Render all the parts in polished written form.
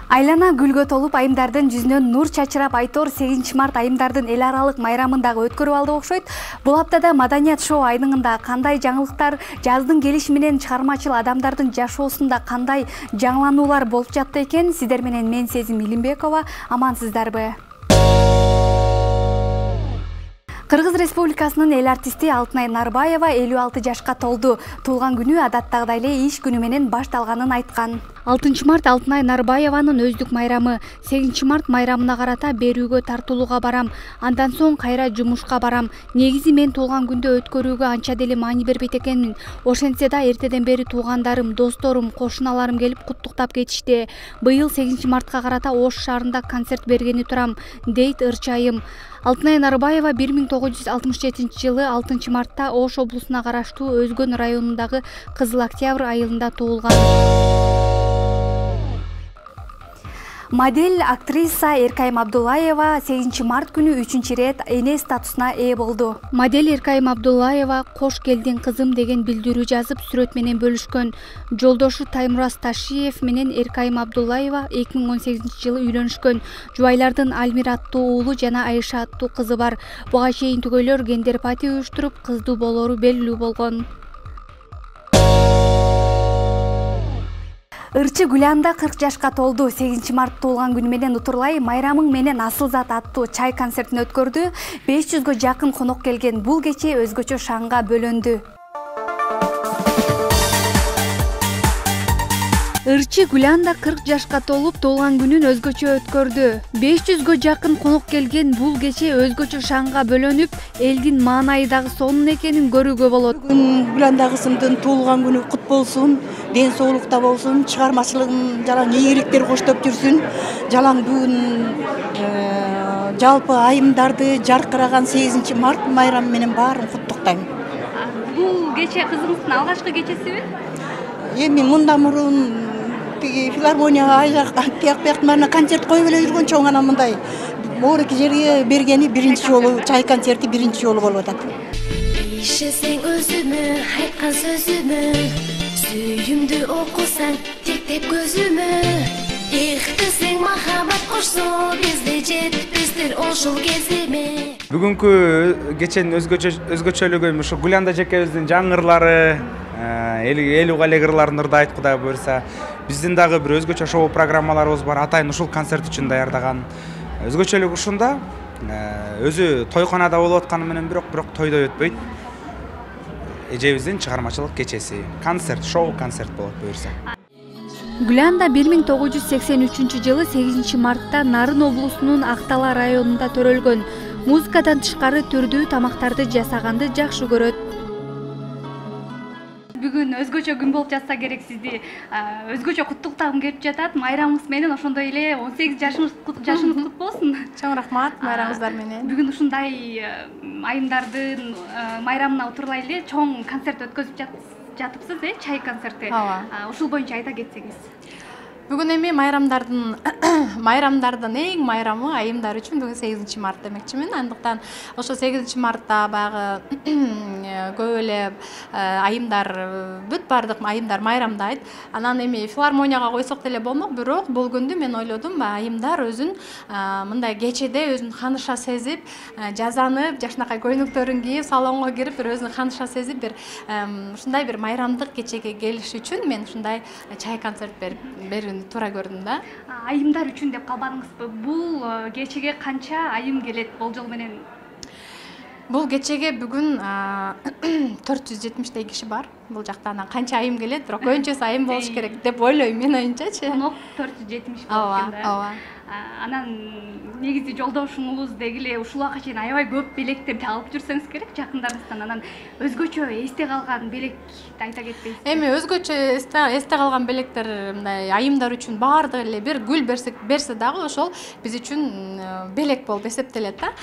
Айлана гүлгө толуп айымдардын жүзүнөн нур чачырап Айтор 8 март айымдардын эл аралык майрамындагы өткөрүп алды окшойт. Бул аптада маданият шоу айныңында кандай жаңылыктар, жаздын келиши менен чыгармачыл адамдардын жашоосунда кандай жаңылануулар болуп жатты экен? Сиздер менен мен Сезим Илимбекова. Амансыздарбы? Кыргыз Республикасынын эл артисти Алтынай Нарбаева 56 жашка толду. Туулган күнү адаттагыдай эле иш күнү менен башталганын айткан. 6 март Алтынай Нарбаеванын өздүк майрамы. 8 март майрамына карата берүүгө тартылууга барам. Андан соң кайра жумушка барам. Негизи мен туулган күндө өткөрүүгө анча деле маани бербейт экенмин. Ошентсе да эртеден бери туугандарым, досторум, кошуналарым келип куттуктап кетишти. Быйыл 8 мартка карата Ош шаарында концерт бергени турам, дейт ырчайым. Алтынай Нарбаева 1967 жылы 6 мартта Ош облусуна караштуу Өзгөн районундагы Кызыл Октябрь айылында туулган. Модель, актриса Эркайым Абдуллаева 8 март күнү 3 рет эне статусуна ээ болду. Модель Эркайым Абдуллаева «Кош келдиң кызым» деген билдирүү жазып, сүрөт менен бөлүшкөн. Жолдошу Таймураз Ташиев менен Эркайым Абдуллаева 2018 жылы үйлөнүшкөн. Жубайлардын Альмира аттуу уулу жана Айша аттуу кызы бар. Буга чейин түгөйлөр гендер пати уюштуруп, кыздуу болору белгилүү болгон. Ырчы Гүланда 40 жашка толду. 8 март туулган күнү менен утурлай майрамың менен асыл зат аттуу чай концертин өткөрдү. 500гө жакын конок келген бул кече өзгөчө шаңга бөлөндү. Ырчы Гүланда 40 жашка толуп туулган күнүн өзгөчө өткөрдү. 500гө жакын конок келген бул кече өзгөчө шаңга бөлөнүп, элдин маанайы дагы сонун экенин көрүүгө болот. Бүгүн Гүланда кызымдын туулган күнү кут болсун, ден соолукта болсун, чыгармачылыгын жалаң ийгиликтер коштоп жүрсүн. Жалаң бүгүн жалпы айымдарды жаркыраган 8 март майрамы менен баарын куттуктайм. Бул кече кызыңыздын алгачкы кечесиби? Эми мындан мурун филармонияга тияк бияктарына концерт коюп эле жүргөн чоң анан мындай моореки жерге бергени биринчи жолу, чай концерти биринчи жолу болуп атат. Ишесең өзүмө айткан сөзүмө, сүйүмдү окусаң тектеп көзүмө, ихтесең махаббат кошсо бизде жетпестир ошол кезиме. Бүгүнкү кеченин өзгөчөлүгү ушу Гүланда жекебиздин жаңырлары, эл угалек ырларын ырдайт, Кудай буйрса. Биздин дагы бир өзгөчө шоу программаларыбыз бар. Атайын ушул концерт үчүн даярдаган. Өзгөчөлүк ушунда, өзү тойканада болуп атканы менен бирок тойдой өтпөйт. Эжебиздин чыгармачылык кечеси, концерт, шоу концерт болот буйрса. Гүланда 1983 жылы 8 мартта Нарын облусунун Актала районунда төрөлгөн. Музыкадан тышкары түрдүү тамактарды жасаганды жакшы көрөт. Бүгүн өзгөчө күн болуп жатса керек, сизди өзгөчө куттуктагым келип жатат. Майрамыңыз менен ошондой эле 18 жашыңыз кут болсун. Чоң рахмат майрамыңыздар менен. Бүгүн ушундай айымдардын майрамына утурлай эле чоң концерт өткөзүп жатыпсыз, чай концерти. Ушул боюнча айта кетсеңиз. Бүгүн эми майрамдардын эң майрамы айымдар үчүн бүгүн 8 март демекчимин. Андыктан ошо 8 мартта баягы көп эле айымдар, бүт бардык айымдар майрамдайт. Анан эми филармонияга койсок деле болмок, бирок бул күндү мен ойлодум, айымдар өзүн мындай кечеде өзүн ханыша сезип, жазанып, жакшынакай көйнөктөрүн кийип, салонго кирип, бир өзүн ханыша сезип, бир ушундай бир майрамдык кечеге келиш үчүн мен ушундай чай концерт берүүнү туура көрдүм да. Айымдар үчүн деп калбадыңызбы? Бул кечеге канча айым келет болжол менен? Бул кечеге бүгүн 470 киши бар. Бул жакта анан канча айым келет, бирок көбүнчөсү айым болуш керек деп ойлойм мен оюнчачы. Конок 470 болуп экен да. Ооба. Анан негизи жолдошуңуз дегиле ушулга чейин аябай көп белектерди алып жүрсөңүз керек жакындарыңыздан. Анан өзгөчө эсте калган белекти айта кетпейсизби? Эми өзгөчө эсте калган белектер мындай айымдар үчүн баардыгы эле бир гүл берсе дагы ошол биз үчүн белек болуп эсептелет да.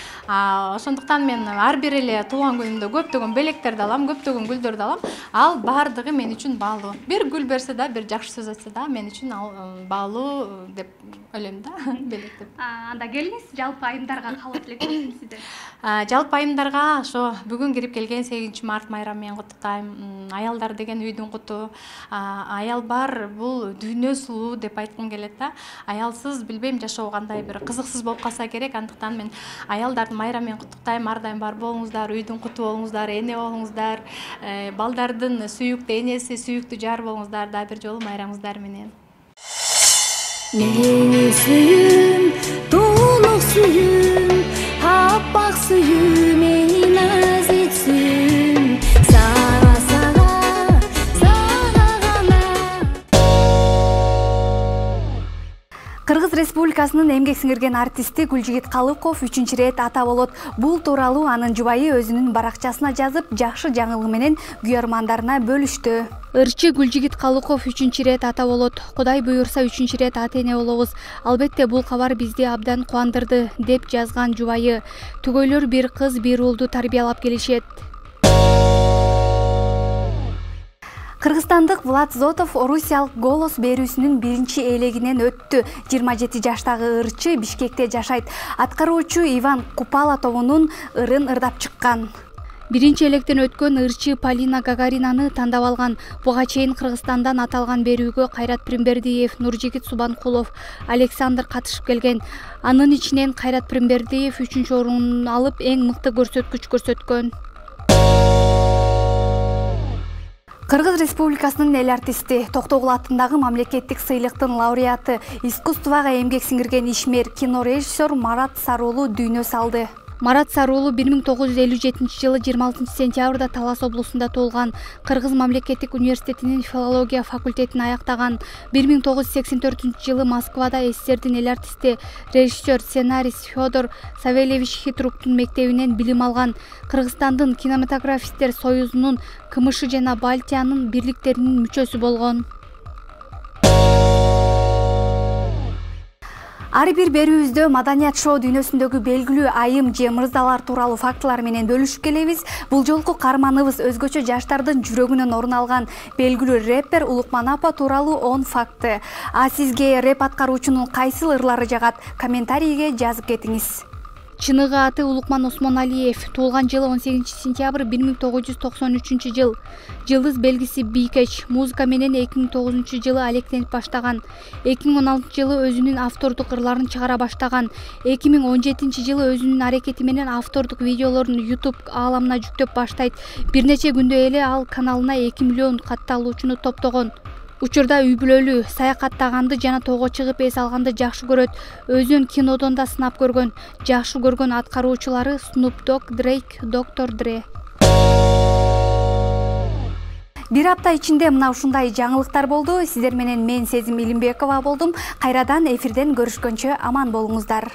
Ошондуктан мен ар бир эле туулган күнүмдө көптөгөн белектерди алам, көптөгөн гүлдөрдү алам. Ал баардыгы мен үчүн баалуу. Бир гүл берсе да, бир жакшы сөз айтса да мен үчүн ал баалуу деп ойлойм да. белектеп. Анда келиңиз, жалпы айымдарга каалап элекмин сизден. Жалпы айымдарга ошо бүгүн кирип келген 8 март майрамы менен куттуктайм. Аялдар деген үйдүн куту. Аял бар, бул дүйнө сулуу деп айткым келет да. Аялсыз билбейм жашоо кандай бир кызыксыз болуп калса керек. Андыктан мен аялдардын майрамы менен куттуктайм. Ар дайым бар болуңуздар, үйдүн куту болуңуздар, эне болуңуздар, балдардын сүйүктүү энеси, сүйүктүү жар болуңуздар. Да бир жолу майрамыңыздар менен. Meni suyum, толук suyum, аппак suyum, meni nazik suyum, сага гана. Кыргыз Республикасынын эмгек сиңирген артисти Гүлжигит Калыков 3 рет ата болот. Бул тууралуу анын жубайы өзүнүн баракчасына жазып, жакшы жаңылыгы менен күйөрмандарына бөлүштү. Ырчы Гүлжигит Калыков 3 рет ата болот. Кудай буйрса 3 рет ата эне болобуз. Албетте бул кабар бизди абдан кубандырды, деп жазган жубайы. Түгөйлөр бир кыз, бир уулду тарбиялап келишет. Кыргызстандык Влад Зотов Орусиялык голос берүүсүнүн биринчи элегинен өттү. 27 жаштагы ырчы Бишкекте жашайт. Аткаруучу Иван Купала тобунун ырын ырдап чыккан. Биринчи электен өткөн ырчы Полина Гагаринаны тандап алган. Буга чейин Кыргызстандан аталган берүүгө Кайрат Пирмбердиев, Нуржигит Субанкулов, Александр катышып келген. Анын ичинен Кайрат Пирмбердиев 3-орунду алып, эң мыкты көрсөткүч көрсөткөн. Кыргыз Республикасынын эл артисти, Токтогул атындагы мамлекеттик сыйлыктын лауреаты, искусствага эмгек сиңирген ишмер, кинорежиссер Марат Саруулу дүйнө салды. Марат Саруулу 1957 жылы 26 сентябрда Талас облусунда туулган. Кыргыз мамлекеттик университетинин филология факультетин аяктаган. 1984 жылы Москвада СССРдин эл артисти, режиссер, сценарист Федор Савельевич Хитруктун мектебинен билим алган. Кыргызстандын кинематографисттер союзунун КМШ жана Балтиянын бирликтеринин мүчөсү болгон. Ар бир берүүбүздө маданият шоу дүйнөсүндөгү белгилүү айым же мырзалар тууралуу фактылар менен бөлүшүп келебиз. Бул жолку каарманыбыз өзгөчө жаштардын жүрөгүнөн орун алган белгилүү рэпер Улукман апа тууралуу 10 факты. Сизге рэп аткаруучунун кайсыл ырлары жагат? Комментарийге жазып кетиңиз. Чыныгы аты Улукман Осмоналиев. Туулган жылы 18 сентябрь 1993 жыл. Жылдыз белгиси бийкеч. Музыка менен 2009 жылы алектенип баштаган. 2016 жылы өзүнүн автордук ырларын чыгара баштаган. 2017 жылы өзүнүн аракети менен автордук видеолорун YouTube ааламына жүктөп баштайт. Бир нече күндө эле ал каналына 2 миллион катталуучуну топтогон. Учурда үй бүлөлүү, саякаттаганды жана тоого чыгып эс алганды жакшы көрөт. Өзүн кинодон да сынап көргөн. Жакшы көргөн аткаруучулары Snoop Dogg, Drake, Dr. Dre. Бир апта ичинде мына ушундай жаңылыктар болду. Сиздер менен мен Сезим Илимбекова болдум. Кайрадан эфирден көрүшкөнчө аман болуңуздар.